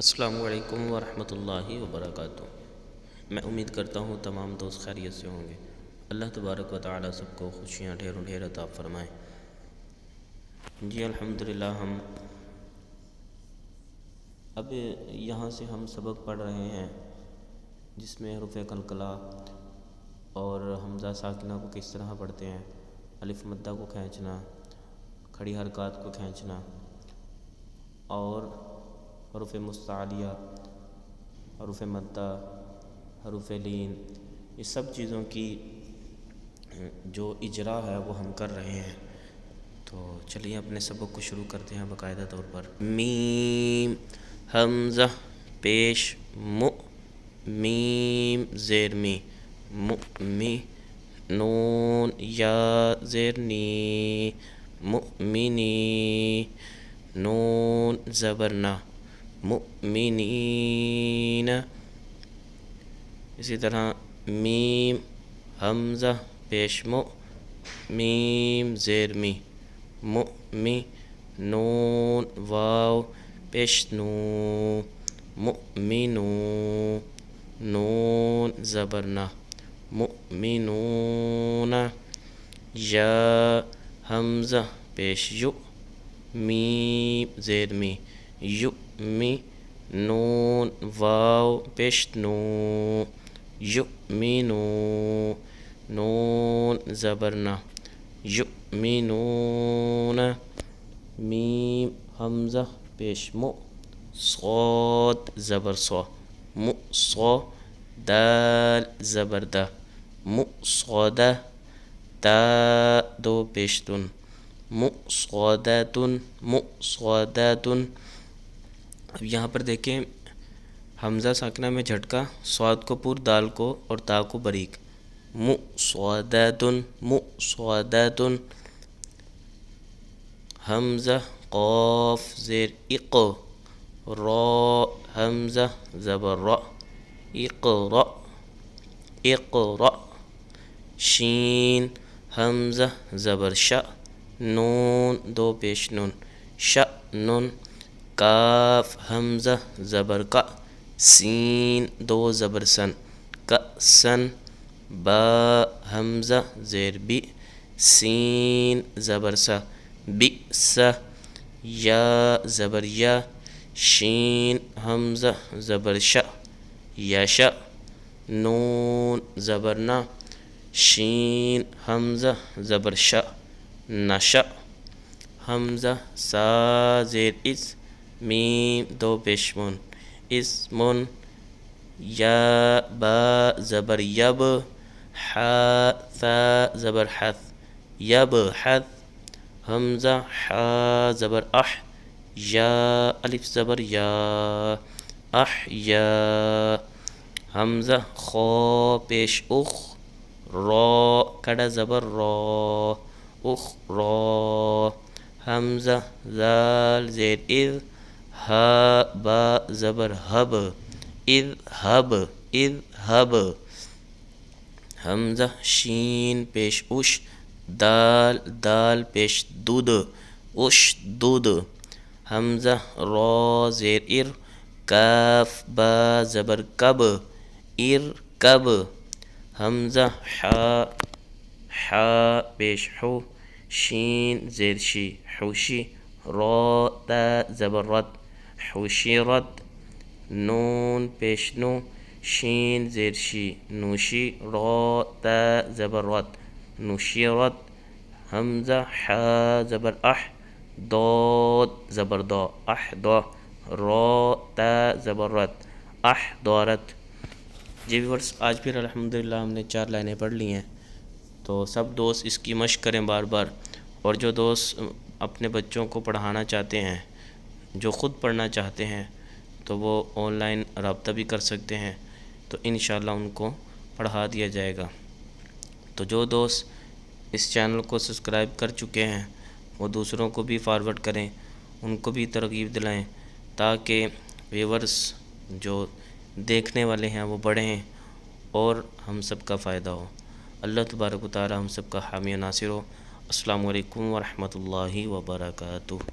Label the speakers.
Speaker 1: السلام علیکم ورحمۃ اللہ وبرکاتہ۔ میں امید کرتا ہوں تمام دوست خیریت سے ہوں گے۔ اللہ تبارک و تعالی سب کو خوشیاں ڈھیروں ڈھیر عطا فرمائیں۔ جی الحمدللہ، ہم اب یہاں سے ہم سبق پڑھ رہے ہیں جس میں حروف قلقلہ اور حمزہ ساکنہ کو کس طرح پڑھتے ہیں، الف مدہ کو کھینچنا، کھڑی حرکات کو کھینچنا، اور حروف مستعلیہ، حروف مدہ، حروف لین، یہ سب چیزوں کی جو اجرا ہے وہ ہم کر رہے ہیں۔ تو چلیے اپنے سبق کو شروع کرتے ہیں باقاعدہ طور پر۔ میم حمزہ پیش مو، میم زیر می، مؤمی، نون یا زیر نی، مؤمنی، نون زبر نا، مؤمنین۔ اسی طرح میم حمزہ پیش مو، میم زیر می، مؤمی، نون واو پیش نو، مؤمنو، نون زبر نا، مؤمنون۔ یا حمزہ پیش یو، میم زیر می، یؤمی، نون واو پیش نو، یؤمنو، نون زبر نا، یؤمنون۔ میم حمزہ پیش مو، صاد زبر صا، مؤصا، دال زبر دا، مؤصدہ، تا دو پیش تن، مؤصدۃ، مؤصدۃ۔ اب یہاں پر دیکھیں حمزہ ساکنہ میں جھٹکا، صاد کو پر، دال کو اور تا کو باریک، مؤصدۃ، مؤصدۃ۔ حمزہ قاف زیر اق، را حمزہ زبر را، اقرأ، اقرأ۔ شین حمزہ زبر شا، نون دو پیش نون، شأن۔ کاف حمزہ زبر کا، سین دو زبر سن، کأسن۔ با حمزہ زیر بی، سین زبر سا، بئس۔ یا زبر یا، شین حمزہ زبر شا، یشا، نون زبر نا، شین حمزہ زبر شا، نشا۔ حمزہ سا زیر اس، میم دو پیش مون، اسمن۔ یا با زبر یب، حا ثا زبر حث، یبحث۔ حمزہ حا زبر اح، یا الف زبر یا، احیا۔ حمزہ خا پیش اخ، را کھڑا زبر را، اخرا۔ حمزہ ذال زیر اذ، ہا با زبر حب، اذہب، اذہب۔ حمزہ شین پیش اش، دال دال پیش دود، اشدد۔ حمزہ را زیر ار، کاف با زبر کب، ارکب۔ حمزہ حا پیش حو، شین زیر شی، حوشی۔ را تا زبر رد، حشرت۔ نون پیش نو، شین زیر شی، نوشی۔ را تا زبر رد، نشرت۔ حمزہ حا زبر اح، ضاد زبر دا، احدا۔ را تا زبر رد، احضرت۔ جی ویورز، آج پھر الحمدللہ ہم نے 4 لائنیں پڑھ لی ہیں، تو سب دوست اس کی مشق کریں بار بار، اور جو دوست اپنے بچوں کو پڑھانا چاہتے ہیں، جو خود پڑھنا چاہتے ہیں، تو وہ آن لائن رابطہ بھی کر سکتے ہیں، تو انشاءاللہ ان کو پڑھا دیا جائے گا۔ تو جو دوست اس چینل کو سبسکرائب کر چکے ہیں وہ دوسروں کو بھی فارورڈ کریں، ان کو بھی ترغیب دلائیں، تاکہ ویورز جو دیکھنے والے ہیں وہ بڑھیں اور ہم سب کا فائدہ ہو۔ اللہ تبارک و تعالی ہم سب کا حامی و ناصر ہو۔ السلام علیکم ورحمۃ اللہ وبرکاتہ۔